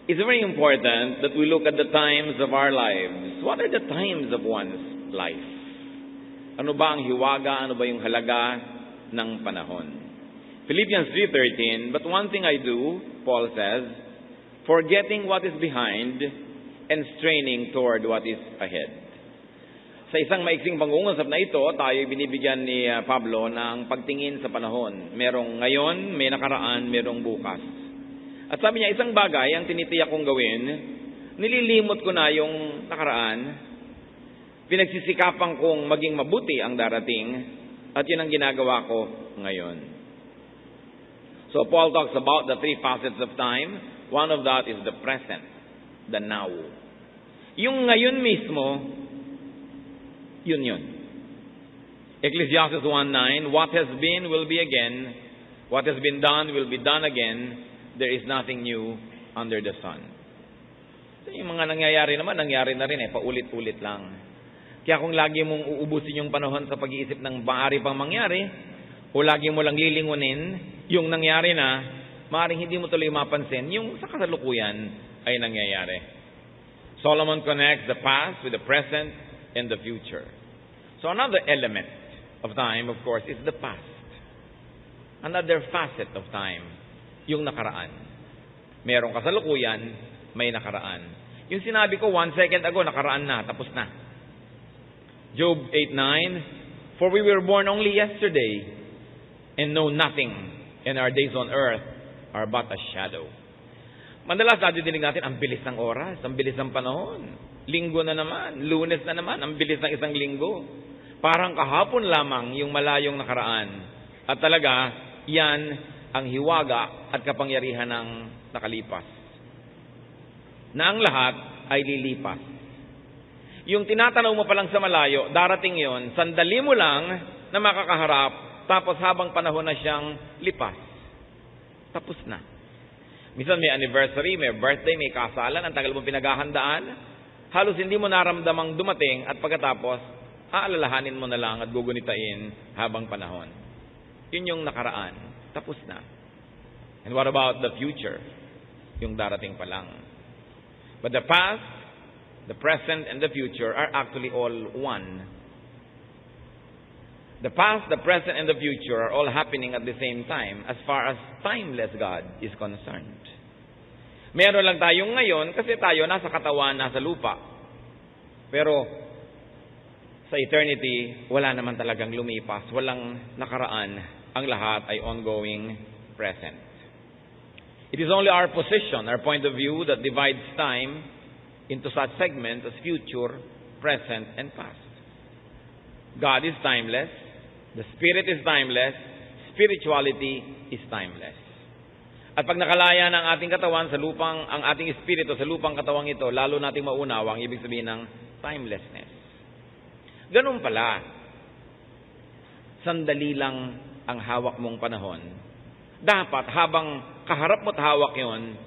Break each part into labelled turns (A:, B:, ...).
A: it's very important that we look at the times of our lives. What are the times of one's life? Ano ba ang hiwaga? Ano ba yung halaga ng panahon? Philippians 3:13, but one thing I do, Paul says, forgetting what is behind and straining toward what is ahead. Sa isang maiksing pangungusap na ito, tayo binibigyan ni Pablo ng pagtingin sa panahon. Merong ngayon, may nakaraan, merong bukas. At sabi niya, isang bagay ang tinitiyak kong gawin, nililimot ko na yung nakaraan, pinagsisikapan kong maging mabuti ang darating, at yun ang ginagawa ko ngayon. So Paul talks about the three facets of time. One of that is the present, the now. Yung ngayon mismo, yun. Ecclesiastes 1:9, what has been will be again, what has been done will be done again, there is nothing new under the sun. So, yung mga nangyayari naman, nangyari na rin paulit-ulit lang. Kaya kung lagi mong uubusin yung panahon sa pag-iisip ng maaari pang mangyari, o lagi mo lang lilingunin yung nangyari na, maaaring hindi mo tuloy mapansin yung sa kasalukuyan ay nangyayari. Solomon connects the past with the present and the future. So another element of time, of course, is the past. Another facet of time, yung nakaraan. Merong kasalukuyan, may nakaraan. Yung sinabi ko 1 second ago, nakaraan na, tapos na. Job 8:9, for we were born only yesterday and know nothing, and our days on earth are but a shadow. Madalas nadidinig natin, ang bilis ng oras, ang bilis ng panahon. Linggo na naman, Lunes na naman, ang bilis ng isang linggo. Parang kahapon lamang yung malayong nakaraan. At talaga, yan ang hiwaga at kapangyarihan ng nakalipas. Na ang lahat ay lilipas. Yung tinatanaw mo pa lang sa malayo, darating yon, sandali mo lang na makakaharap, tapos habang panahon na siyang lipas. Tapos na. Minsan may anniversary, may birthday, may kasalan, ang tagal mo pinaghahandaan, halos hindi mo naramdamang dumating at pagkatapos, aalalahanin mo na lang at gugunitain habang panahon. Yun yung nakaraan. Tapos na. And what about the future? Yung darating pa lang. But the past, the present, and the future are actually all one. The past, the present, and the future are all happening at the same time as far as timeless God is concerned. Meron lang tayong ngayon kasi tayo nasa katawan, nasa lupa. Pero sa eternity, wala naman talagang lumipas. Walang nakaraan. Ang lahat ay ongoing present. It is only our position, our point of view that divides time into such segments as future, present, and past. God is timeless. The Spirit is timeless. Spirituality is timeless. At pag nakalaya ng ating katawan sa lupang, ang ating espiritu sa lupang katawang ito, lalo nating maunawa ang ibig sabihin ng timelessness. Ganun pala, sandali lang ang hawak mong panahon. Dapat habang kaharap mo't hawak yon,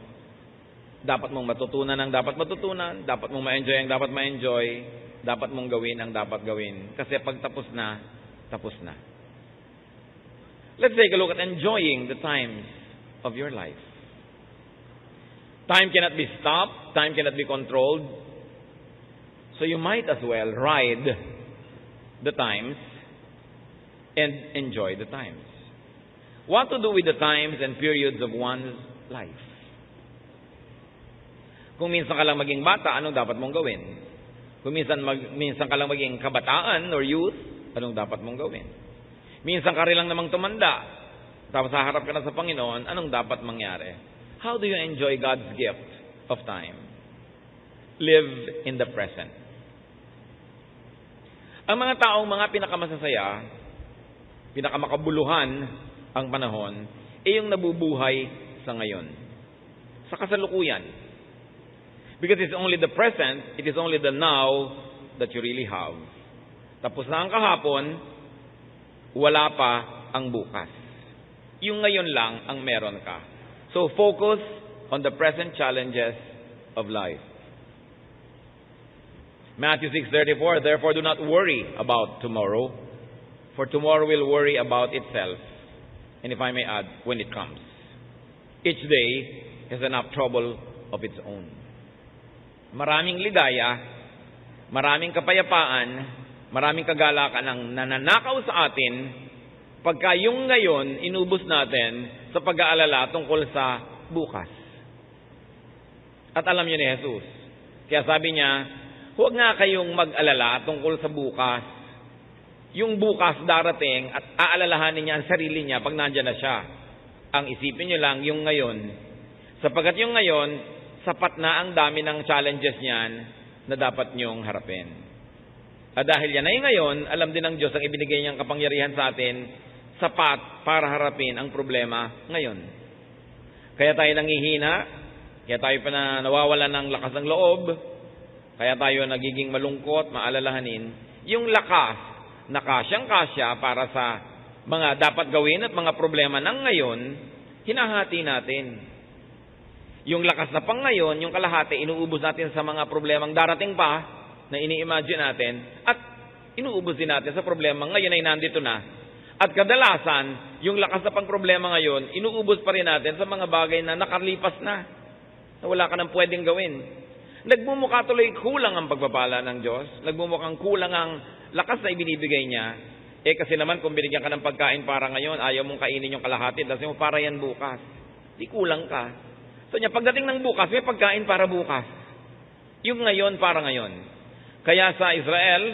A: dapat mong matutunan ang dapat matutunan, dapat mong ma-enjoy ang dapat ma-enjoy, dapat mong gawin ang dapat gawin. Kasi pag tapos na, tapos na. Let's take a look at enjoying the times of your life. Time cannot be stopped, time cannot be controlled. So you might as well ride the times and enjoy the times. What to do with the times and periods of one's life? Kung minsan ka lang maging bata, anong dapat mong gawin? Kung minsan ka lang maging kabataan or youth, anong dapat mong gawin? Minsan ka rin lang namang tumanda, tapos haharap ka na sa Panginoon, anong dapat mangyari? How do you enjoy God's gift of time? Live in the present. Ang mga taong mga pinakamasasaya, pinakamakabuluhan ang panahon, ay yung nabubuhay sa ngayon. Sa kasalukuyan. Because it's only the present, it is only the now that you really have. Tapos na ang kahapon, wala pa ang bukas. Yung ngayon lang ang meron ka. So focus on the present challenges of life. Matthew 6:34, therefore do not worry about tomorrow, for tomorrow will worry about itself. And if I may add, when it comes. Each day has enough trouble of its own. Maraming ligaya, maraming kapayapaan, maraming kagalakan ang nananakaw sa atin pagka yung ngayon inubos natin sa pag-aalala tungkol sa bukas. At alam niyo ni Jesus, kaya sabi niya, huwag nga kayong mag-alala tungkol sa bukas. Yung bukas darating at aalalahanin niya ang sarili niya pag nandiyan na siya. Ang isipin niyo lang yung ngayon. Sapagkat yung ngayon, sapat na ang dami ng challenges niyan na dapat niyong harapin. At dahil yan ay ngayon, alam din ng Diyos ang ibinigay niyang kapangyarihan sa atin, sapat para harapin ang problema ngayon. Kaya tayo nangihina, kaya tayo pa na nawawalan ng lakas ng loob, kaya tayo nagiging malungkot, maalalahanin, yung lakas na kasyang-kasya para sa mga dapat gawin at mga problema ng ngayon, hinahati natin. Yung lakas na pang ngayon, yung kalahati, inuubos natin sa mga problemang darating pa na ini-imagine natin at inuubos din natin sa problema ngayon ay nandito na. At kadalasan, yung lakas na pang problema ngayon, inuubos pa rin natin sa mga bagay na nakalipas na wala ka nang pwedeng gawin. Nagmumukha tuloy kulang ang pagpapala ng Diyos. Nagmumukhang kulang ang lakas na ibinibigay niya. Kasi naman kung binigyan ka ng pagkain para ngayon, ayaw mong kainin yung kalahati, kasi mo para yan bukas. Di kulang ka. So niya, pagdating ng bukas, may pagkain para bukas. Yung ngayon para ngayon. Kaya sa Israel,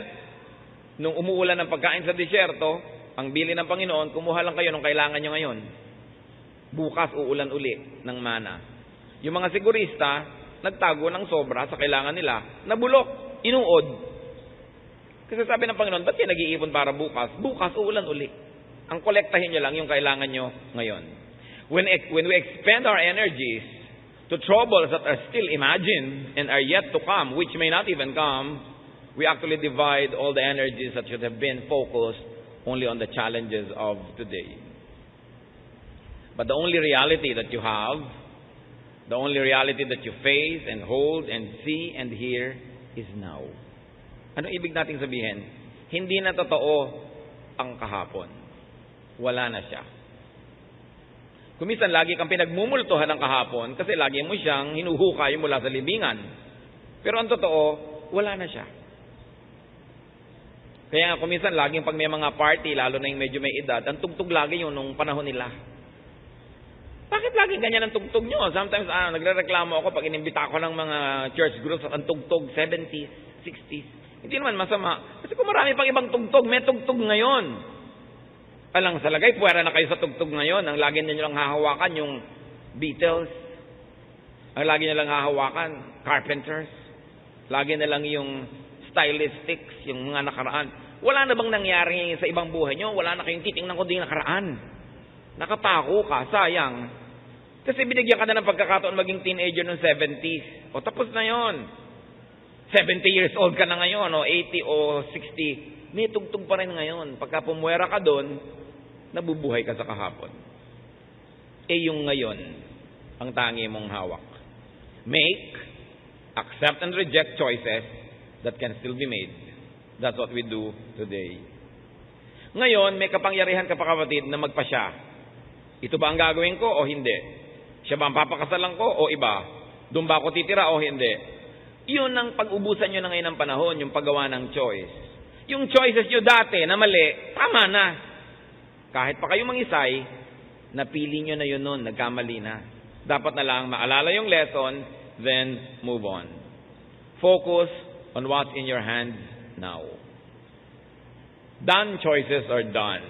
A: nung umuulan ng pagkain sa disyerto, ang bili ng Panginoon, kumuha lang kayo nung kailangan nyo ngayon. Bukas uulan uli ng mana. Yung mga sigurista, nagtago ng sobra sa kailangan nila, nabulok, inuod. Kasi sabi ng Panginoon, ba't kayo nag-iipon para bukas? Bukas, uulan uli. Ang kolektahin nyo lang yung kailangan nyo ngayon. When we expend our energies to troubles that are still imagined and are yet to come, which may not even come, we actually divide all the energies that should have been focused only on the challenges of today. But the only reality that you have, the only reality that you face and hold and see and hear is now. Ano ibig nating sabihin? Hindi na totoo ang kahapon. Wala na siya. Kumisan lagi kang pinagmumultuhan ng kahapon kasi lagi mo siyang hinuhukay mula sa libingan. Pero ang totoo, wala na siya. Kaya nga kumisan laging pag may mga party, lalo na yung medyo may edad, ang tugtog lagi yun nung panahon nila. Bakit lagi ganyan ang tugtog nyo? Sometimes nagrereklamo ako pag inimbita ako ng mga church groups ang tugtog 70s, 60s. Hindi naman masama. Kasi kung marami pang ibang tugtog, may tugtog ngayon. Alang sa lagay, puwera na kayo sa tugtog ngayon. Ang lagi nyo lang hahawakan yung Beatles. Ang lagi nyo lang hahawakan, Carpenters. Lagi na lang yung stylistics, yung mga nakaraan. Wala na bang nangyari sa ibang buhay nyo? Wala na kayong titingnan kundi nakaraan. Nakatako ka, sayang. Kasi binigyan ka na ng pagkakataon maging teenager noong 70s. O tapos na yon. 70 years old ka na ngayon, o 80 o 60. May tugtog pa rin ngayon. Pagka pumuwera ka doon, nabubuhay ka sa kahapon. Yung ngayon, ang tangi mong hawak. Make, accept and reject choices that can still be made. That's what we do today. Ngayon, may kapangyarihan ka pa kapatid na magpasya. Ito ba ang gagawin ko o hindi? Siya ba ang papakasalan ko o iba? Doon ba ako titira o hindi? Yun ang pag-ubusan nyo na ngayon ng panahon, yung paggawa ng choice. Yung choices nyo dati na mali, tama na. Kahit pa kayo mangisay, napili nyo na yun nun, nagkamali na. Dapat na lang maalala yung lesson, then move on. Focus on what's in your hands now. Done choices are done.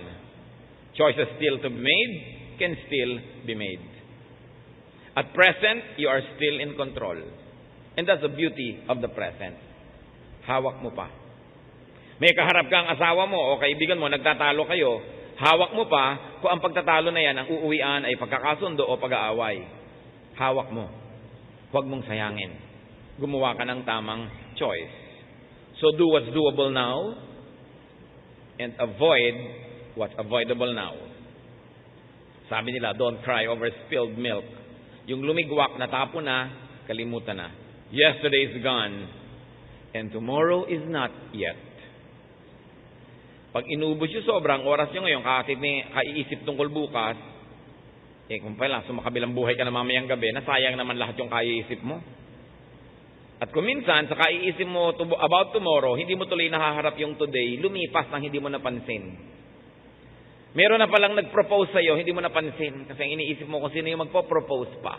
A: Choices still to be made can still be made. At present, you are still in control. And that's the beauty of the present. Hawak mo pa. May kaharap kang asawa mo o kaibigan mo, nagtatalo kayo, hawak mo pa kung ang pagtatalo na yan, ang uuwian ay pagkakasundo o pag-aaway. Hawak mo. Huwag mong sayangin. Gumawa ka ng tamang choice. So do what's doable now and avoid what's avoidable now. Sabi nila, don't cry over spilled milk. Yung lumigwak, natapo na, kalimutan na. Yesterday is gone, and tomorrow is not yet. Pag inubos yung sobrang oras nyo ngayon, kaiisip tungkol bukas, Kung pala, sumakabilang buhay ka na mamayang gabi, nasayang naman lahat yung kaiisip mo. At kung minsan, sa kaiisip mo about tomorrow, hindi mo tuloy nahaharap yung today, lumipas nang hindi mo napansin. Meron na palang nag-propose sa'yo, hindi mo napansin. Kasi ang iniisip mo kung sino yung magpo-propose pa.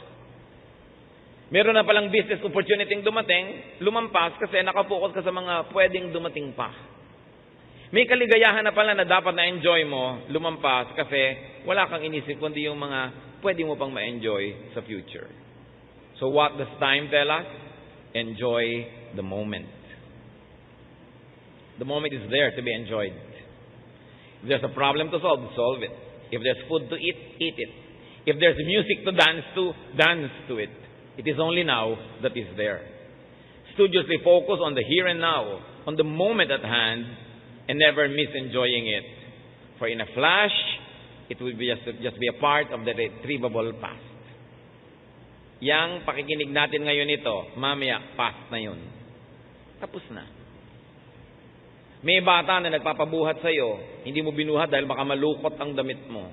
A: Meron na palang business opportunity dumating, lumampas kasi nakapokus ka sa mga pwedeng dumating pa. May kaligayahan na pala na dapat na-enjoy mo, lumampas kasi wala kang inisip kundi yung mga pwede mo pang ma-enjoy sa future. So what does time tell us? Enjoy the moment. The moment is there to be enjoyed. If there's a problem to solve it. If there's food to eat it. If there's music to dance to it. It is only now that is there. Studiously focus on the here and now, on the moment at hand, and never miss enjoying it. For in a flash, it will be just be a part of the retrievable past. Yang pakikinig natin ngayon ito, mamaya, past na yun. Tapos na. May bata na nagpapabuhat sa'yo, hindi mo binuhat dahil baka malukot ang damit mo.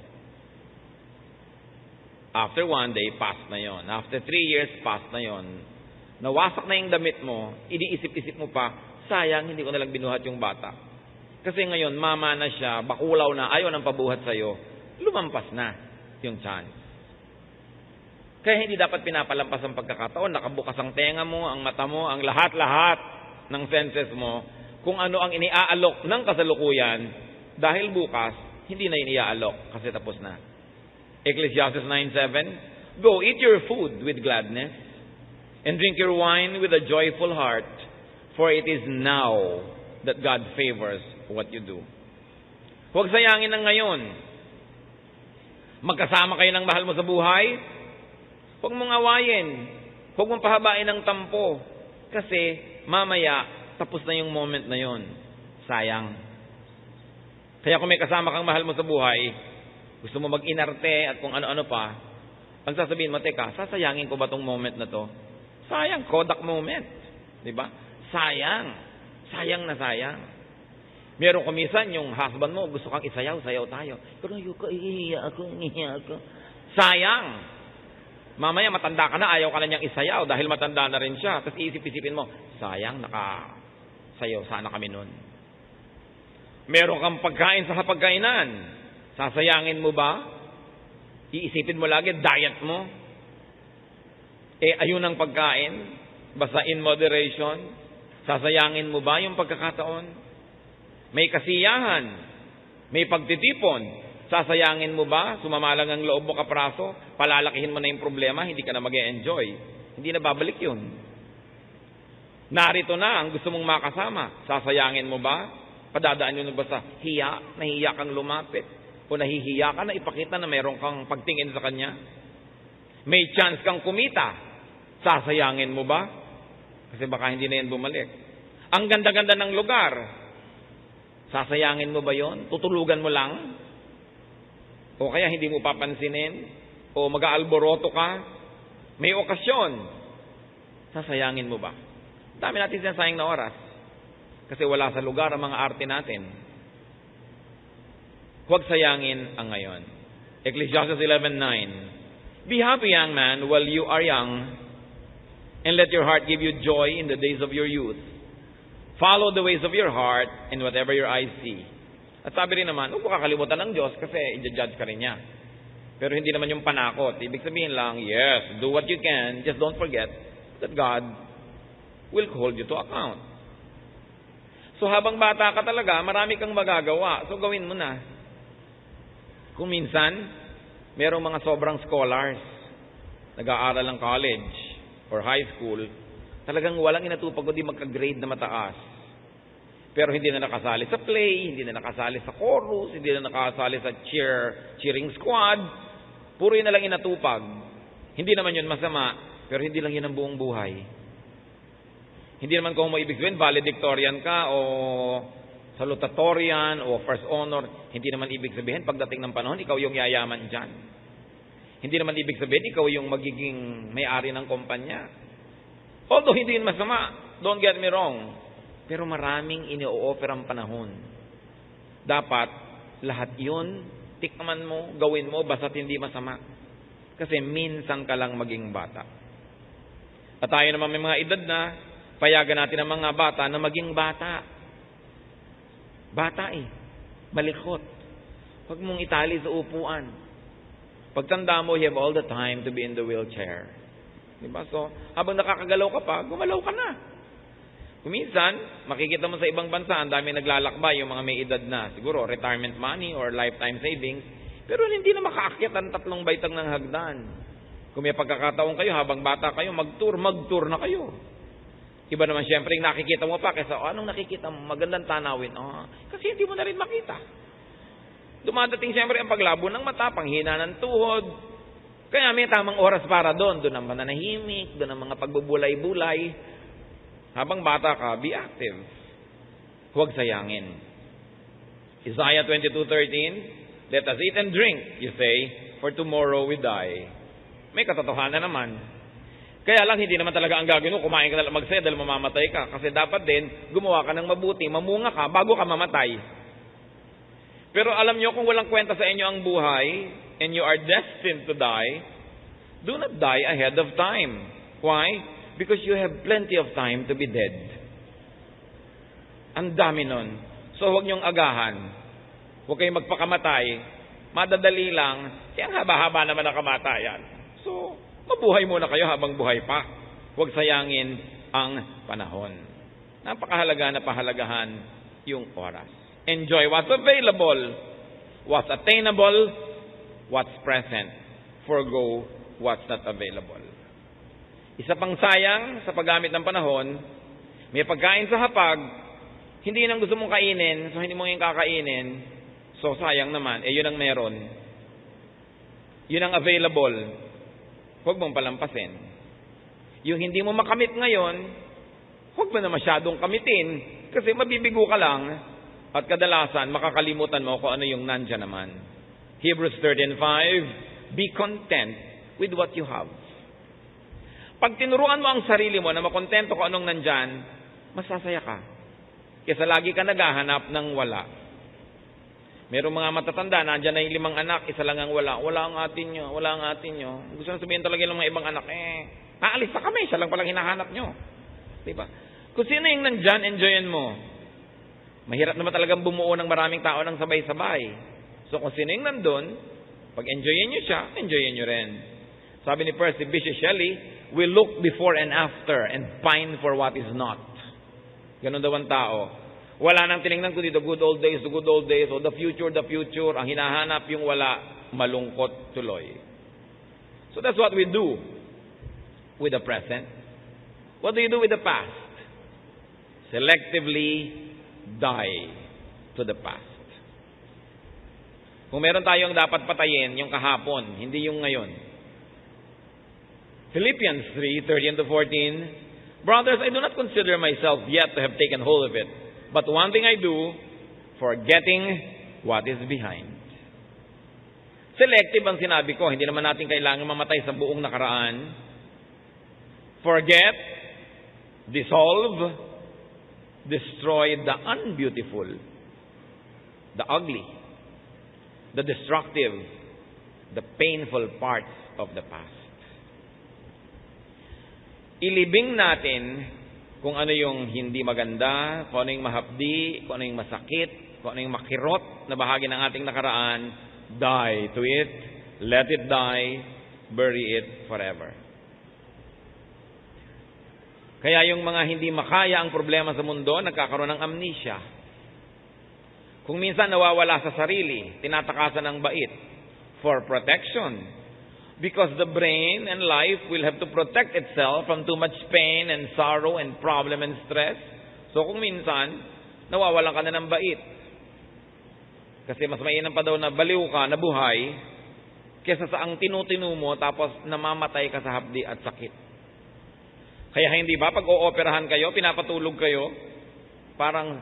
A: After 1 day, past na yon. After 3 years, past na yon. Nawasak na yung damit mo, iniisip-isip mo pa, sayang, hindi ko nalang binuhat yung bata. Kasi ngayon, mama na siya, bakulaw na, ayaw nang pabuhat sa'yo, lumampas na yung chance. Kaya hindi dapat pinapalampas ang pagkakataon, nakabukas ang tenga mo, ang mata mo, ang lahat-lahat ng senses mo, kung ano ang iniaalok ng kasalukuyan, dahil bukas, hindi na iniaalok kasi tapos na. Ecclesiastes 9:7, Go, eat your food with gladness, and drink your wine with a joyful heart, for it is now that God favors what you do. Huwag sayangin ang ngayon. Magkasama kayo ng mahal mo sa buhay, huwag mong awayin. Huwag mong pahabain ng tampo. Kasi mamaya, tapos na yung moment na yon. Sayang. Kaya kung may kasama kang mahal mo sa buhay, gusto mo mag-inarte at kung ano-ano pa, ang sasabihin mo, teka, sasayangin ko ba tong moment na to? Sayang, Kodak moment. Diba? Sayang. Sayang na sayang. Meron kumisan yung husband mo, gusto kang isayaw, sayaw tayo. Pero ayoko, ihiya ako. Sayang. Mamaya matanda ka na, ayaw ka na niyang isayaw dahil matanda na rin siya. Tapos iisip-isipin mo, sayang, nakasayaw sana kami nun. Meron kang pagkain sa hapagkainan. Sasayangin mo ba? Iisipin mo lagi, diet mo. Ayun ang pagkain. Basta in moderation. Sasayangin mo ba yung pagkakataon? May kasiyahan, may pagtitipon, sasayangin mo ba? Sumamalang ang loob mo kapraso, palalakihin mo na yung problema, hindi ka na mag-e-enjoy. Hindi na babalik yun. Narito na ang gusto mong makasama, sasayangin mo ba? Padadaan yun ba sa hiya, nahihiya kang lumapit, o nahihiya ka na ipakita na mayroon kang pagtingin sa kanya? May chance kang kumita, sasayangin mo ba? Kasi baka hindi na yan bumalik. Ang ganda-ganda ng lugar, sasayangin mo ba yon? Tutulugan mo lang? O kaya hindi mo papansinin? O mag-aalboroto ka? May okasyon. Sasayangin mo ba? Dami natin sinasayang na oras. Kasi wala sa lugar ang mga arte natin. Huwag sayangin ang ngayon. Ecclesiastes 11:9. Be happy, young man, while you are young, and let your heart give you joy in the days of your youth. Follow the ways of your heart and whatever your eyes see. At sabi rin naman, huwag mo kakalimutan ng Diyos kasi i-judge ka rin niya. Pero hindi naman yung panakot. Ibig sabihin lang, yes, do what you can, just don't forget that God will hold you to account. So habang bata ka talaga, marami kang magagawa. So gawin mo na. Kung minsan, merong mga sobrang scholars, nag-aaral ng college or high school, talagang walang inatupag kundi magka-grade na mataas. Pero hindi na nakasali sa play, hindi na nakasali sa chorus, hindi na nakasali sa cheering squad. Puro yun na lang inatupag. Hindi naman yun masama, pero hindi lang yun ang buong buhay. Hindi naman kung mo ibig sabihin, valedictorian ka o salutatorian o first honor. Hindi naman ibig sabihin, pagdating ng panahon, ikaw yung yayaman dyan. Hindi naman ibig sabihin, ikaw yung magiging may-ari ng kumpanya. Although hindi yun masama, don't get me wrong, pero maraming ini-o-offer ang panahon. Dapat, lahat yun, tikman mo, gawin mo, basta't hindi masama. Kasi minsan ka lang maging bata. At tayo naman may mga edad na, payagan natin ang mga bata na maging bata. Bata malikot. Huwag mong itali sa upuan. Pagtanda mo, you have all the time to be in the wheelchair. Diba? So, habang nakakagalaw ka pa, gumalaw ka na. Kuminsan, makikita mo sa ibang bansa, ang dami naglalakbay, yung mga may edad na, siguro, retirement money or lifetime savings, pero hindi na makaakyat ang 3 baitang ng hagdan. Kung may pagkakataon kayo, habang bata kayo, mag-tour na kayo. Iba naman siyempre, yung nakikita mo pa, kaysa, anong nakikita mo? Magandang tanawin. Kasi hindi mo na rin makita. Dumadating siyempre ang paglabo ng mata, panghina ng tuhod. Kaya may tamang oras para doon. Doon ang mananahimik, doon ang mga pagbubulay-bulay. Habang bata ka, be active. Huwag sayangin. Isaiah 22:13, let us eat and drink, you say, for tomorrow we die. May katotohanan naman. Kaya lang, hindi naman talaga ang gagawin mo, kumain ka na lang magsaya dahil mamamatay ka. Kasi dapat din, gumawa ka ng mabuti, mamunga ka bago ka mamatay. Pero alam nyo, kung walang kwenta sa inyo ang buhay, and you are destined to die, do not die ahead of time. Why? Because you have plenty of time to be dead. Ang dami nun. So huwag nyong agahan. Huwag kayong magpakamatay. Madadali lang. Kaya ang haba-haba naman ang kamatayan. So, mabuhay muna kayo habang buhay pa. Huwag sayangin ang panahon. Napakahalaga na pahalagahan yung oras. Enjoy what's available, what's attainable, what's present. Forgo what's not available. Isa pang sayang sa paggamit ng panahon, may pagkain sa hapag, hindi yun ang gusto mong kainin, so hindi mo yung kakainin, so sayang naman, yun ang meron. Yun ang available. Huwag mong palampasin. Yung hindi mo makamit ngayon, huwag mo na masyadong kamitin, kasi mabibigo ka lang, at kadalasan, makakalimutan mo kung ano yung nandyan naman. Hebrews 13:5, be content with what you have. Pag tinuruan mo ang sarili mo na makontento kung anong nandyan, masasaya ka. Kesa lagi ka naghahanap ng wala. Merong mga matatanda, nandyan na yung 5 anak, isa lang ang wala. Wala ang atin nyo, wala ang atin nyo. Gusto na sabihin talaga ng mga ibang anak, aalis na kami, siya lang palang hinahanap nyo. Diba? Kung sino yung nandyan, enjoyin mo. Mahirap naman talagang bumuo ng maraming tao ng sabay-sabay. So kung sino yung nandun, pag enjoyin nyo siya, enjoyin nyo rin. Sabi ni Percy Bysshe Shelley, we look before and after and pine for what is not. Ganun daw ang tao. Wala nang tinignan kundi the good old days, o the future. Ang hinahanap yung wala, malungkot tuloy. So that's what we do with the present. What do you do with the past? Selectively die to the past. Kung meron tayong dapat patayin, yung kahapon, hindi yung ngayon. Philippians 3:13-14, brothers, I do not consider myself yet to have taken hold of it. But one thing I do, forgetting what is behind. Selective ang sinabi ko. Hindi naman natin kailangan mamatay sa buong nakaraan. Forget, dissolve, destroy the unbeautiful, the ugly, the destructive, the painful parts of the past. Ilibing natin kung ano yung hindi maganda, kung ano yung mahapdi, kung ano yung masakit, kung ano yung makirot na bahagi ng ating nakaraan, die to it, let it die, bury it forever. Kaya yung mga hindi makaya ang problema sa mundo, nagkakaroon ng amnesia. Kung minsan nawawala sa sarili, tinatakasan ng bait for protection. Because the brain and life will have to protect itself from too much pain and sorrow and problem and stress. So kung minsan, nawawalan ka na ng bait. Kasi mas mainam pa daw na baliw ka, na buhay, kesa sa ang tinutinu mo tapos namamatay ka sa hapdi at sakit. Kaya hindi ba pag ooperahan kayo, pinapatulog kayo, parang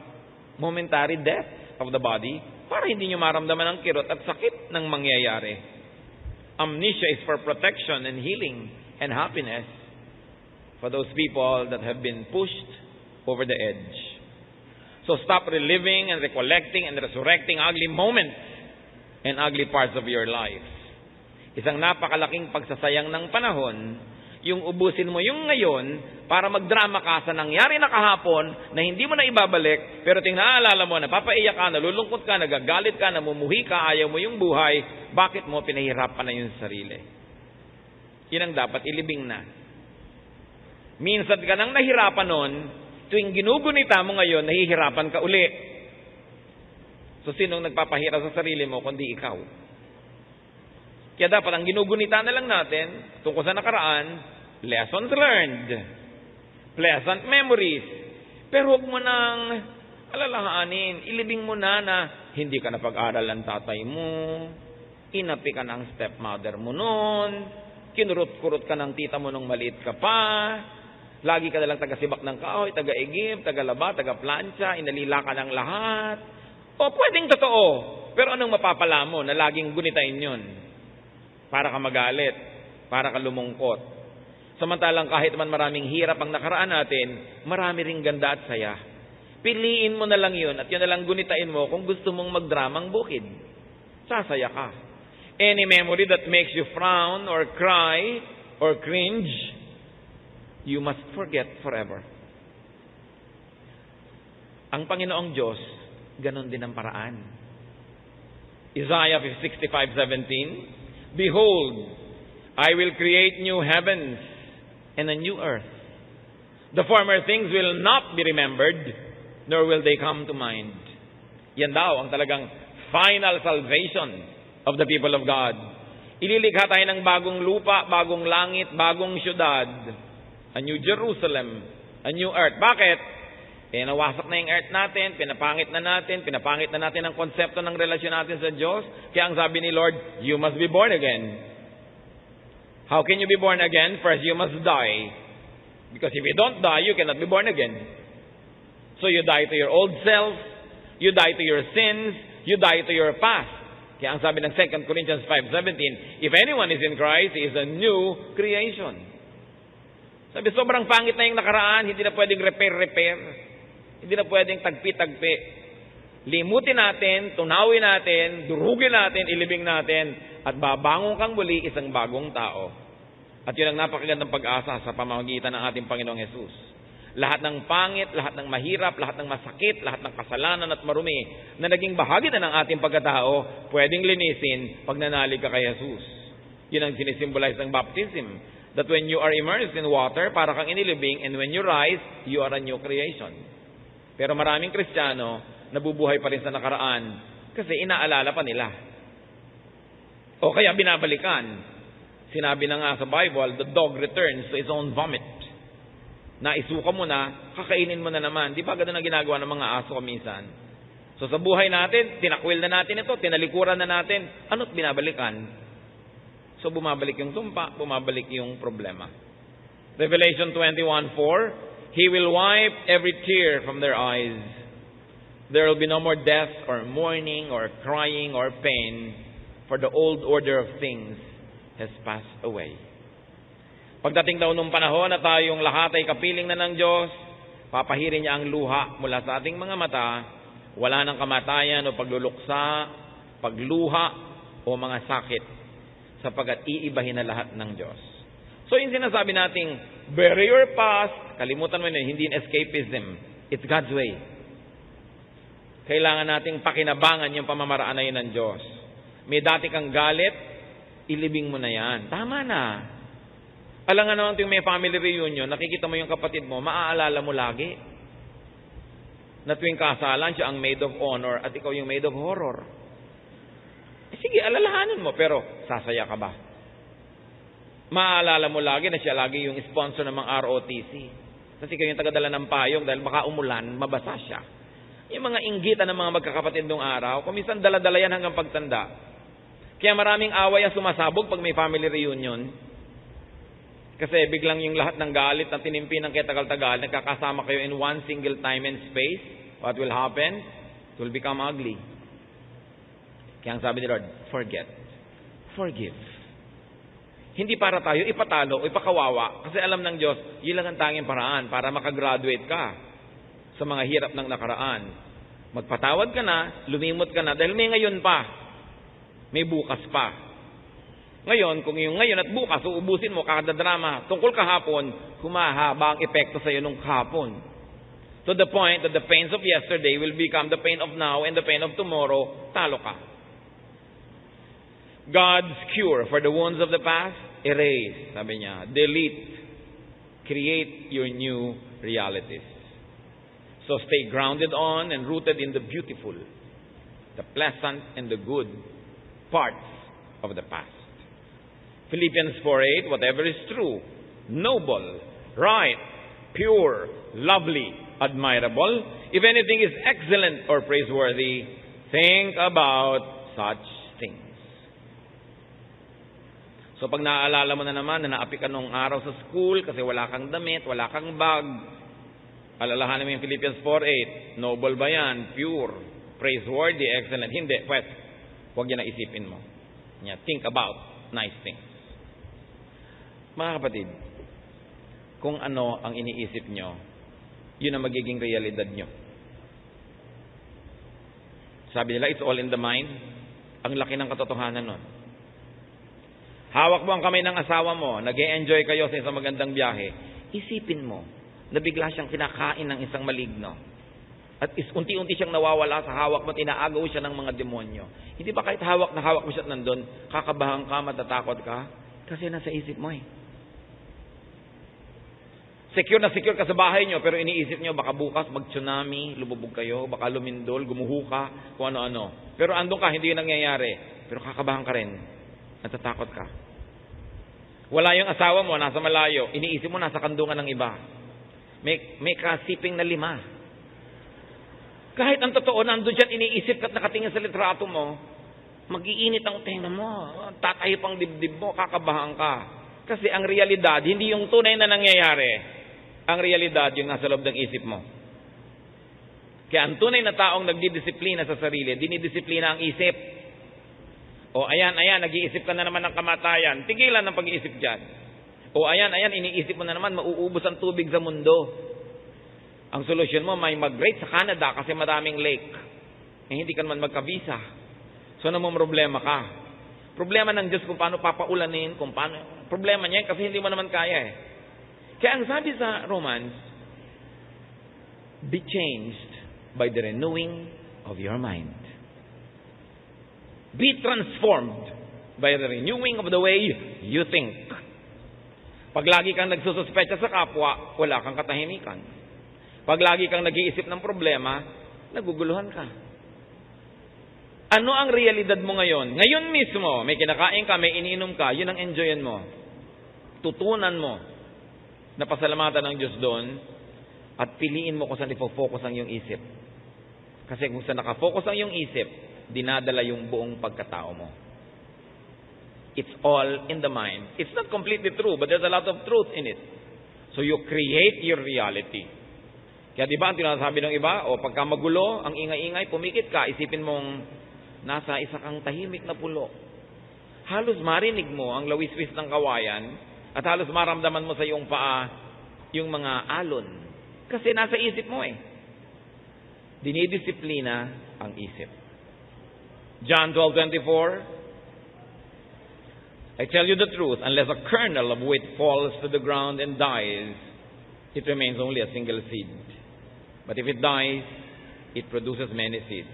A: momentary death of the body, para hindi nyo maramdaman ang kirot at sakit ng mangyayari. Amnesia is for protection and healing and happiness for those people that have been pushed over the edge. So stop reliving and recollecting and resurrecting ugly moments and ugly parts of your life. Isang napakalaking pagsasayang ng panahon, yung ubusin mo yung ngayon para magdrama ka sa nangyari na kahapon na hindi mo na ibabalik, pero tingnan mo, napapaiyak ka, nalulungkot ka, nagagalit ka, namumuhi ka, ayaw mo yung buhay, bakit mo pinahirapan na yung sarili? Yun ang dapat ilibing na. Minsan ka nang nahirapan nun, tuwing ginugunita mo ngayon, nahihirapan ka uli. So sinong nagpapahirap sa sarili mo kundi ikaw? Kaya dapat ang ginugunita na lang natin tungkol sa nakaraan, lessons learned, pleasant memories. Pero huwag mo nang alalahanin, ilibing mo na hindi ka napag-aral ng tatay mo, inapi ka ng stepmother mo noon, kinurot-kurot ka ng tita mo nung maliit ka pa, lagi ka nalang taga-sibak ng kahoy, taga-igib, taga-laba, taga-plancha, inalila ka ng lahat. O pwedeng totoo, pero anong mapapala mo na laging gunitain yun? Para ka magalit, para ka lumungkot. Samantalang kahit man maraming hirap ang nakaraan natin, marami ring ganda at saya. Piliin mo na lang yun at yun na lang gunitain mo kung gusto mong magdramang bukid. Sasaya ka. Any memory that makes you frown or cry or cringe, you must forget forever. Ang Panginoong Diyos, ganon din ang paraan. Isaiah 65:17, Behold, I will create new heavens and a new earth. The former things will not be remembered, nor will they come to mind. Yan daw ang talagang final salvation of the people of God. Ililikha tayo ng bagong lupa, bagong langit, bagong syudad. A new Jerusalem, a new earth. Bakit? Nawasak na yung earth natin, pinapangit na natin ang konsepto ng relasyon natin sa Diyos. Kaya ang sabi ni Lord, you must be born again. How can you be born again? First, you must die. Because if you don't die, you cannot be born again. So you die to your old self, you die to your sins, you die to your past. Kaya ang sabi ng 2 Corinthians 5:17, if anyone is in Christ, he is a new creation. Sabi, sobrang pangit na yung nakaraan, hindi na pwedeng repair. Hindi na pwedeng tagpi-tagpi. Limutin natin, tunawin natin, durugin natin, ilibing natin, at babangon kang muli isang bagong tao. At yun ang napakagandang pag-asa sa pamamagitan ng ating Panginoong Hesus. Lahat ng pangit, lahat ng mahirap, lahat ng masakit, lahat ng kasalanan at marumi na naging bahagi na ng ating pagkatao, pwedeng linisin pag nanalig ka kay Hesus. Yun ang sinisimbolize ng baptism. That when you are immersed in water, para kang inilibing, and when you rise, you are a new creation. Pero maraming Kristiyano, nabubuhay pa rin sa nakaraan kasi inaalala pa nila. O kaya binabalikan. Sinabi na nga sa Bible, the dog returns to its own vomit. Naisuka mo na, kakainin mo na naman. Di ba ganun ang ginagawa ng mga aso minsan? So sa buhay natin, tinakwil na natin ito, tinalikuran na natin, ano't binabalikan? So bumabalik yung sumpa, bumabalik yung problema. Revelation 21:4, He will wipe every tear from their eyes. There will be no more death or mourning or crying or pain, for the old order of things has passed away. Pagdating daw nung panahon na tayong lahat ay kapiling na ng Diyos, papahirin niya ang luha mula sa ating mga mata, wala nang kamatayan o pagluluksa, pagluha o mga sakit, sapagkat iibahin na lahat ng Diyos. So yung sinasabi nating, bury your past, kalimutan mo yun, hindi escapism. It's God's way. Kailangan nating pakinabangan yung pamamaraan na yun ng Diyos. May dati kang galit, ilibing mo na yan. Tama na. Alangan naman yung may family reunion, nakikita mo yung kapatid mo, maaalala mo lagi. Na tuwing kasalan, siya ang maid of honor at ikaw yung maid of horror. Sige, alalahanin mo, pero sasaya ka ba? Maaalala mo lagi na siya lagi yung sponsor ng mga ROTC. Kasi kayo yung tagadala ng payong dahil baka umulan, mabasa siya. Yung mga inggitan ng mga magkakapatid nung araw, kung minsan dala-dala yan hanggang pagtanda. Kaya maraming away ang sumasabog pag may family reunion. Kasi biglang yung lahat ng galit na tinimpi ng kaya tagal-tagal, nagkakasama kayo in one single time and space. What will happen? It will become ugly. Kaya ang sabi ni Lord, forget. Forgive. Hindi para tayo ipatalo o ipakawawa. Kasi alam ng Diyos, yun lang ang tanging paraan para makagraduate ka sa mga hirap ng nakaraan. Magpatawad ka na, lumimot ka na, dahil may ngayon pa. May bukas pa. Ngayon, kung yung ngayon at bukas, uubusin mo kada drama tungkol kahapon, humahaba ang epekto sa iyo nung kahapon. To the point that the pains of yesterday will become the pain of now and the pain of tomorrow, talo ka. God's cure for the wounds of the past, erase, sabi niya, delete, create your new realities. So stay grounded on and rooted in the beautiful, the pleasant, and the good parts of the past. Philippians 4:8, whatever is true, noble, right, pure, lovely, admirable, if anything is excellent or praiseworthy, think about such things. So pag naaalala mo na naman na naapi ka nung araw sa school kasi wala kang damit, wala kang bag, alalahanin mo yung Philippians 4:8, noble ba yan? Pure, praiseworthy, excellent. Hindi, pwet. Huwag yan na isipin mo. Think about nice things. Mga kapatid, kung ano ang iniisip nyo, yun ang magiging realidad nyo. Sabi nila, it's all in the mind. Ang laki ng katotohanan nun. Hawak mo ang kamay ng asawa mo, nag-e-enjoy kayo sa isang magandang biyahe. Isipin mo na bigla siyang kinakain ng isang maligno. At unti-unti siyang nawawala sa hawak mo, tinaagaw siya ng mga demonyo. Hindi ba kahit hawak na hawak mo siya nandun, kakabahan ka, matatakot ka? Kasi nasa isip mo eh. Secure na secure ka sa bahay nyo, pero iniisip nyo, baka bukas mag-tsunami, lumubog kayo, baka lumindol, gumuho ka, kung ano-ano. Pero andun ka, hindi yun nangyayari. Pero kakabahan ka rin. Natatakot ka. Wala yung asawa mo, nasa malayo. Iniisip mo, nasa kandungan ng iba. May kasiping na 5. Kahit ang totoo, nandun dyan, iniisip ka at nakatingin sa litrato mo, mag-iinit ang tenga mo, tatayo pang dibdib mo, kakabahan ka. Kasi ang realidad, hindi yung tunay na nangyayari. Ang realidad, yung nasa loob ng isip mo. Kaya ang tunay na taong nagdidisiplina sa sarili, dinidisiplina ang isip. O ayan, nag-iisip ka na naman ng kamatayan. Tigilan ng pag-iisip dyan. O ayan, iniisip mo na naman, mauubos ang tubig sa mundo. Ang solusyon mo, may mag-rate sa Canada kasi maraming lake. Hindi ka naman magka-visa. So, namang problema ka. Problema ng Diyos kung paano papaulanin, kung paano. Problema niya kasi hindi mo naman kaya eh. Kaya ang sabi sa Romans, be changed by the renewing of your mind. Be transformed by the renewing of the way you think. Pag lagi kang nagsususpecha sa kapwa, wala kang katahimikan. Pag lagi kang nag-iisip ng problema, naguguluhan ka. Ano ang realidad mo ngayon? Ngayon mismo, may kinakain ka, may iniinom ka, yun ang enjoyin mo. Tutunan mo na pasalamatan ng Diyos doon at piliin mo kung saan ipofocus ang iyong isip. Kasi kung saan nakafocus ang iyong isip, dinadala yung buong pagkatao mo. It's all in the mind. It's not completely true, but there's a lot of truth in it. So you create your reality. Kaya di ba ang tinasabi ng iba, o pagka magulo, ang ingay-ingay, pumikit ka, isipin mong nasa isa kang tahimik na pulo. Halos marinig mo ang lawiswis ng kawayan at halos maramdaman mo sa iyong paa yung mga alon. Kasi nasa isip mo eh. Dinidisiplina ang isip. John 12:24, I tell you the truth, unless a kernel of wheat falls to the ground and dies, it remains only a single seed. But if it dies, it produces many seeds.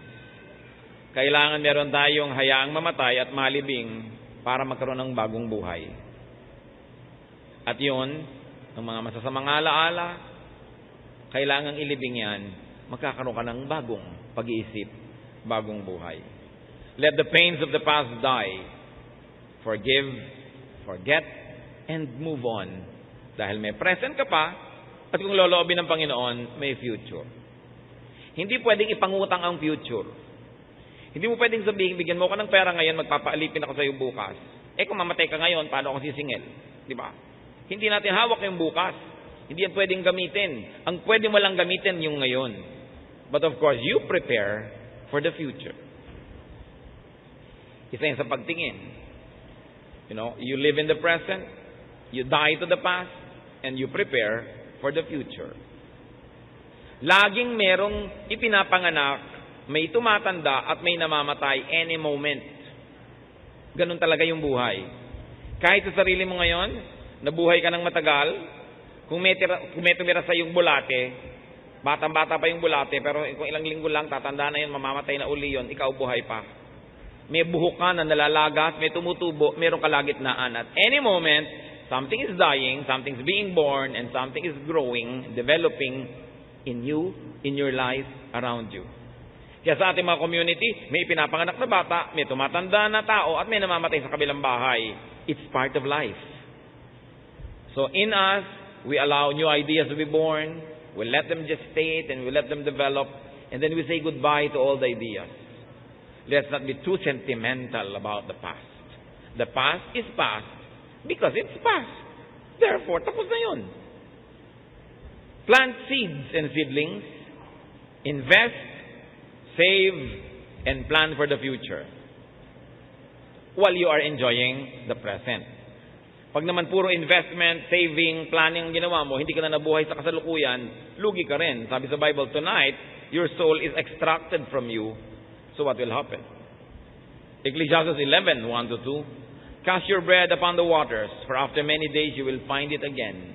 A: Kailangan meron tayong hayaang mamatay at malibing para magkaroon ng bagong buhay. At yun, ng mga masasamang alaala, kailangang ilibing yan, magkakaroon ka ng bagong pag-iisip, bagong buhay. Let the pains of the past die. Forgive, forget, and move on. Dahil may present ka pa, at kung loloobin ng Panginoon, may future. Hindi pwedeng ipangutang ang future. Hindi mo pwedeng sabihin, bigyan mo ko ng pera ngayon, magpapaalipin ako sa iyo bukas. Kung mamatay ka ngayon, paano ako sisingil? Di ba? Hindi natin hawak yung bukas. Hindi yan pwedeng gamitin. Ang pwede mo lang gamitin yung ngayon. But of course, you prepare for the future. Isa yan sa pagtingin. You live in the present, you die to the past, and you prepare for the future. Laging merong ipinapanganak, may tumatanda at may namamatay any moment. Ganun talaga yung buhay. Kahit sa sarili mo ngayon, nabuhay ka ng matagal, kung may tumira sa yung bulate, batang-bata pa yung bulate, pero kung ilang linggo lang, tatanda na yun, mamamatay na uli yun, ikaw buhay pa. May buhok ka na nalalagas, may tumutubo, mayroong kalagitnaan. At any moment, something is dying, something's being born, and something is growing, developing in you, in your life, around you. Kaya sa ating mga community, may pinapanganak na bata, may tumatanda na tao, at may namamatay sa kabilang bahay. It's part of life. So in us, we allow new ideas to be born, we let them gestate, and we let them develop, and then we say goodbye to old ideas. Let's not be too sentimental about the past. The past is past because it's past. Therefore, tapos na yun. Plant seeds and seedlings, invest, save, and plan for the future while you are enjoying the present. Pag naman puro investment, saving, planning ang ginawa mo, hindi ka na nabuhay sa kasalukuyan, lugi ka rin. Sabi sa Bible, tonight, your soul is extracted from you. So what will happen? Ecclesiastes 11, 1-2. Cast your bread upon the waters, for after many days you will find it again.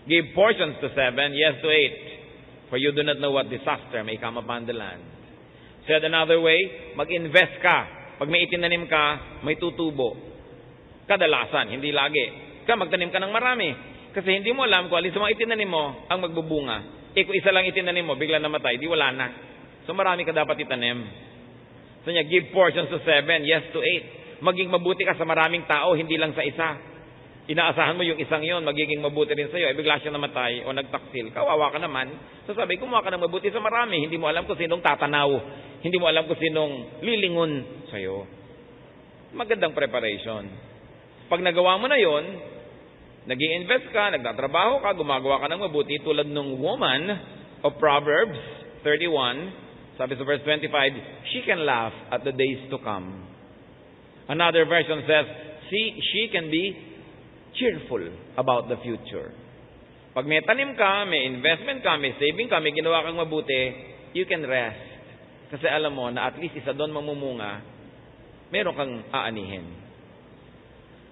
A: Give portions to 7, yes to 8, for you do not know what disaster may come upon the land. Said another way, mag-invest ka. Pag may itinanim ka, may tutubo. Kadalasan, hindi lagi. Magtanim ka ng marami. Kasi hindi mo alam kung alin sa mga itinanim mo ang magbubunga. Kung isa lang itinanim mo, bigla namatay, di wala na. So marami ka dapat itanim. So niya, give portions to 7, yes to 8. Maging mabuti ka sa maraming tao, hindi lang sa isa. Inaasahan mo yung isang yon, magiging mabuti rin sa'yo. Bigla siya namatay o nagtaksil. Kawawa ka naman. So sabi, kumuha ka ng mabuti sa marami. Hindi mo alam kung sinong tatanaw. Hindi mo alam kung sinong lilingon sa'yo. Magandang preparation. Pag nagawa mo na yon, nag-i-invest ka, nagtatrabaho ka, gumagawa ka ng mabuti, tulad ng woman of Proverbs 31, sabi sa verse 25, she can laugh at the days to come. Another version says, she can be cheerful about the future. Pag may tanim ka, may investment ka, may saving ka, may ginawa kang mabuti, you can rest. Kasi alam mo na at least isa doon mamumunga, meron kang aanihin.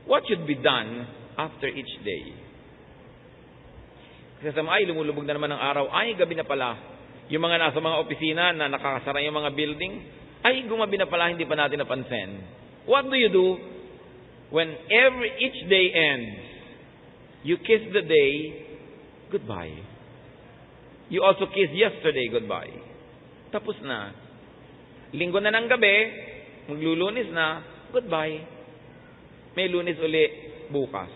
A: What should be done after each day? Kasi sa mga, lumulubog na naman ng araw, gabi na pala. Yung mga nasa mga opisina na nakakasara yung mga building, gumabi na pala, hindi pa natin napansin. What do you do when each day ends? You kiss the day goodbye. You also kiss yesterday goodbye. Tapos na. Linggo na ng gabi, maglulunis na, goodbye. May Lunes uli bukas.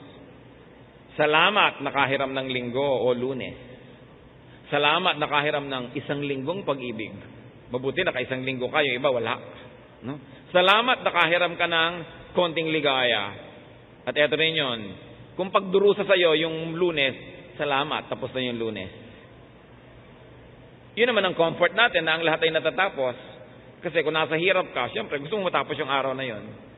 A: Salamat nakahiram ng linggo o Lunes. Salamat nakahiram ng isang linggong pag-ibig. Mabuti naka-isang linggo ka, yung iba wala. No? Salamat nakahiram ka ng konting ligaya. At eto rin yun. Kung pagdurusa sa'yo yung Lunes, salamat, tapos na yung Lunes. Yun naman ang comfort natin na ang lahat ay natatapos. Kasi kung nasa hirap ka, syempre gusto mo matapos yung araw na yon.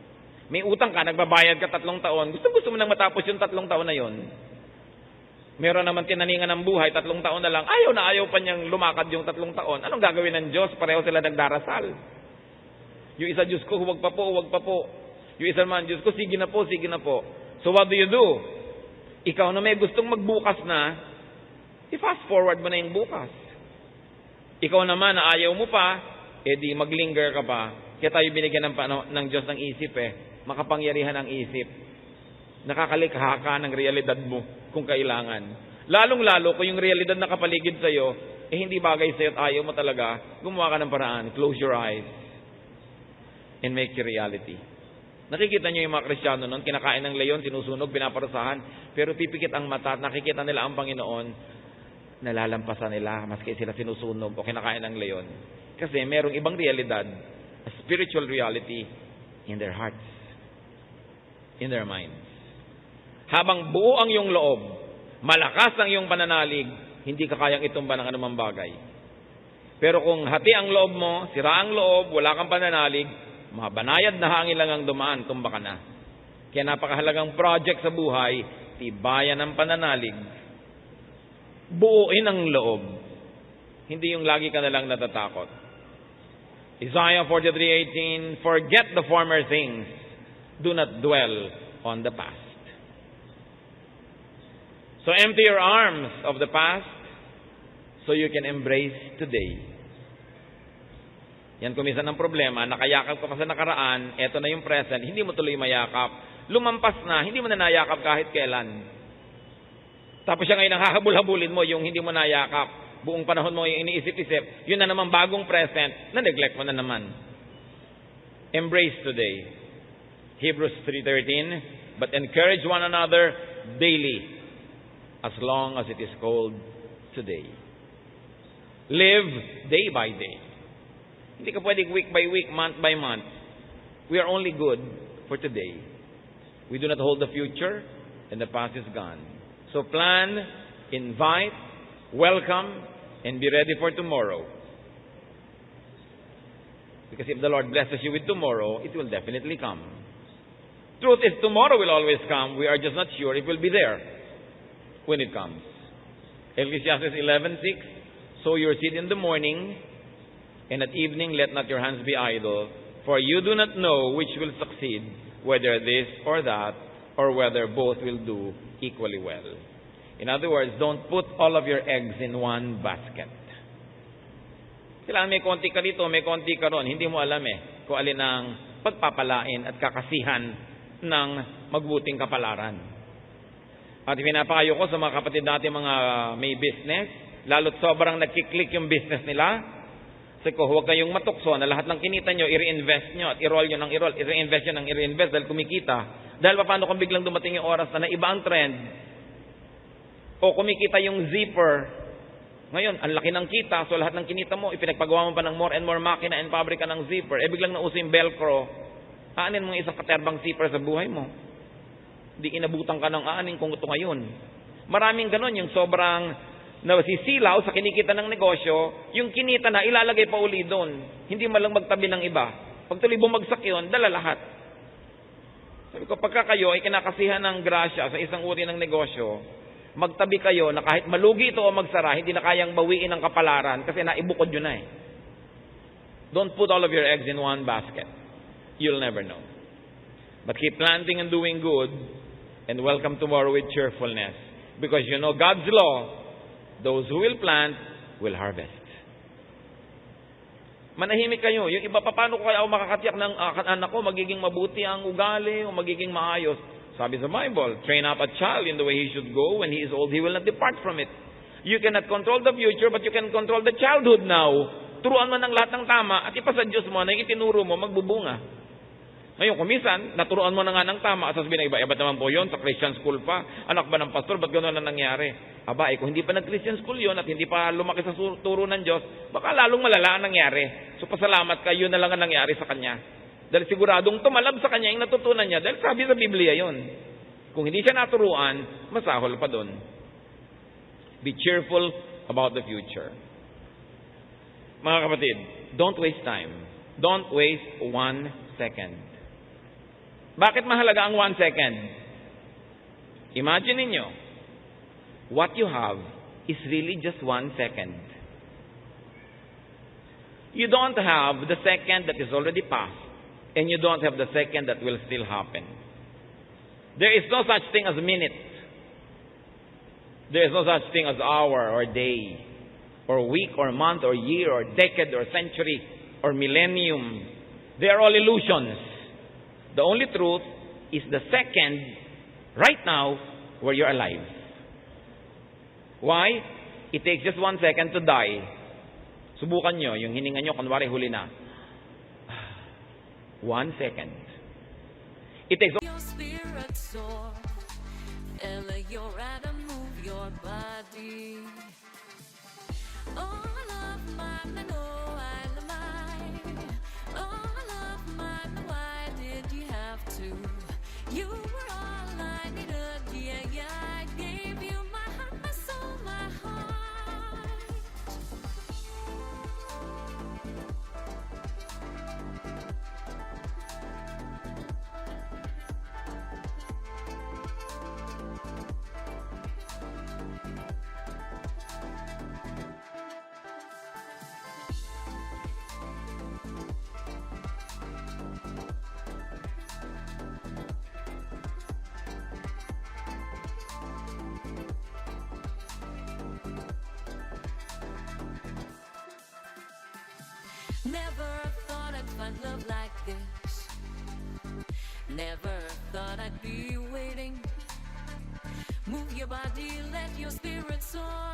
A: May utang ka, nagbabayad ka 3 taon, gusto mo nang matapos yung 3 taon na yon. Meron naman tinaningan ng buhay, 3 taon na lang, ayaw pa niyang lumakad yung 3 taon. Anong gagawin ng Diyos? Pareho sila nagdarasal. Yung isa, Diyos ko, huwag pa po. Yung isa naman, Diyos ko, sige na po. So what do? Ikaw na may gustong magbukas na, i-fast forward mo na yung bukas. Ikaw naman na ayaw mo pa, di maglinger ka pa. Kaya tayo binigyan ng Diyos ng isip makapangyarihan ang isip. Nakakalikha ka ng realidad mo kung kailangan. Lalong-lalo kung yung realidad na kapaligid sa'yo, hindi bagay sa'yo at ayaw mo talaga, gumawa ka ng paraan. Close your eyes and make your reality. Nakikita nyo yung mga Kristiyano noon, kinakain ng leyon, sinusunog, pinaparusahan, pero pipikit ang mata at nakikita nila ang Panginoon, nalalampasan nila, maski sila sinusunog o kinakain ng leyon. Kasi merong ibang realidad, a spiritual reality in their hearts, in their minds. Habang buo ang iyong loob, malakas ang iyong pananalig, hindi ka kayang itumba ng anumang bagay. Pero kung hati ang loob mo, sira ang loob, wala kang pananalig, mabanayad na hangin lang ang dumaan, tumba ka na. Kaya napakahalagang project sa buhay, tibayan ng pananalig, buuin ang loob. Hindi yung lagi ka na lang natatakot. Isaiah 43:18, forget the former things. Do not dwell on the past. So empty your arms of the past so you can embrace today. Yan kuminsan ang problema, nakayakap ka pa sa nakaraan, eto na yung present, hindi mo tuloy mayakap. Lumampas na, hindi mo na nayakap kahit kailan. Tapos siya ngayon ang hahabol-habulin mo, yung hindi mo nayakap. Buong panahon mo yung iniisip-isip, yun na naman bagong present, na-neglect mo na naman. Embrace today. Hebrews 3:13, but encourage one another daily, as long as it is called today. Live day by day. Hindi ka pwedeng week by week, month by month. We are only good for today. We do not hold the future, and the past is gone. So plan, invite, welcome, and be ready for tomorrow. Because if the Lord blesses you with tomorrow, it will definitely come. Truth is, tomorrow will always come. We are just not sure it will be there when it comes. Ecclesiastes 11:6, sow your seed in the morning, and at evening let not your hands be idle, for you do not know which will succeed, whether this or that, or whether both will do equally well. In other words, don't put all of your eggs in one basket. Kailangan may konti ka dito, may konti ka ron. Hindi mo alam kung alin ang pagpapalain at kakasihan ng magbuting kapalaran. At pinapakayo ko sa mga kapatid natin mga may business, lalo't sobrang nagkiklik yung business nila, kasi ko, huwag kayong matukso na lahat ng kinita nyo, i-reinvest nyo at i-roll nyo ng i-roll, i-reinvest nyo ng i-reinvest dahil kumikita. Dahil paano kung biglang dumating yung oras na iba ang trend, o kumikita yung zipper, ngayon, ang laki ng kita, so lahat ng kinita mo, ipinagpagawa mo pa ng more and more makina and pabrika ng zipper, biglang nauso yung Velcro, aanin mo isang katerbang zipper sa buhay mo. Di inabutan ka ng aanin kung ito ngayon. Maraming ganon, yung sobrang nasisilaw sa kinikita ng negosyo, yung kinita na ilalagay pa uli doon. Hindi man lang magtabi ng iba. Pag tuloy bumagsak yun, dala lahat. Sabi ko, pagka kayo ay kinakasihan ng grasya sa isang uri ng negosyo, magtabi kayo na kahit malugi ito o magsara, hindi na kayang bawiin ang kapalaran kasi naibukod yun na Don't put all of your eggs in one basket. You'll never know. But keep planting and doing good, and welcome tomorrow with cheerfulness. Because you know God's law, those who will plant will harvest. Manahimik kayo. Yung iba, paano ko kaya ako makakatiyak ng anak ko magiging mabuti ang ugali o magiging maayos? Sabi sa Bible, train up a child in the way he should go. When he is old, he will not depart from it. You cannot control the future, but you can control the childhood now. Turuan mo ng lahat ng tama at ipasa Diyos mo na yung itinuro mo, magbubunga. Ngayon, kumisan, naturuan mo na nga ng tama, at sasabihin na iba naman po yun, sa Christian school pa, anak ba ng pastor, ba't gano'n na nangyari? Aba, kung hindi pa nag-Christian school yun, at hindi pa lumaki sa turo ng Diyos, baka lalong malala ang nangyari. So, pasalamat ka, yun na lang ang nangyari sa kanya. Dahil siguradong tumalab sa kanya yung natutunan niya, dahil sabi sa Biblia yun. Kung hindi siya naturuan, masahol pa doon. Be cheerful about the future. Mga kapatid, don't waste time. Don't waste 1 second. Bakit mahalaga ang 1 second? Imagine ninyo, what you have is really just 1 second. You don't have the second that is already past, and you don't have the second that will still happen. There is no such thing as a minute. There is no such thing as hour or day, or week or month or year or decade or century or millennium. They are all illusions. The only truth is the second, right now, where you're alive. Why? It takes just 1 second to die. Subukan nyo, yung hininga nyo, kunwari huli na. 1 second. It takes...
B: Your spirit soar, and let your rhythm move your body. All of mine, I know I love mine. All of mine, why did you have to? You were all I needed, yeah, I gave you my heart, my soul, my heart. Never thought I'd find love like this. Never thought I'd be waiting. Move your body, let your spirit soar.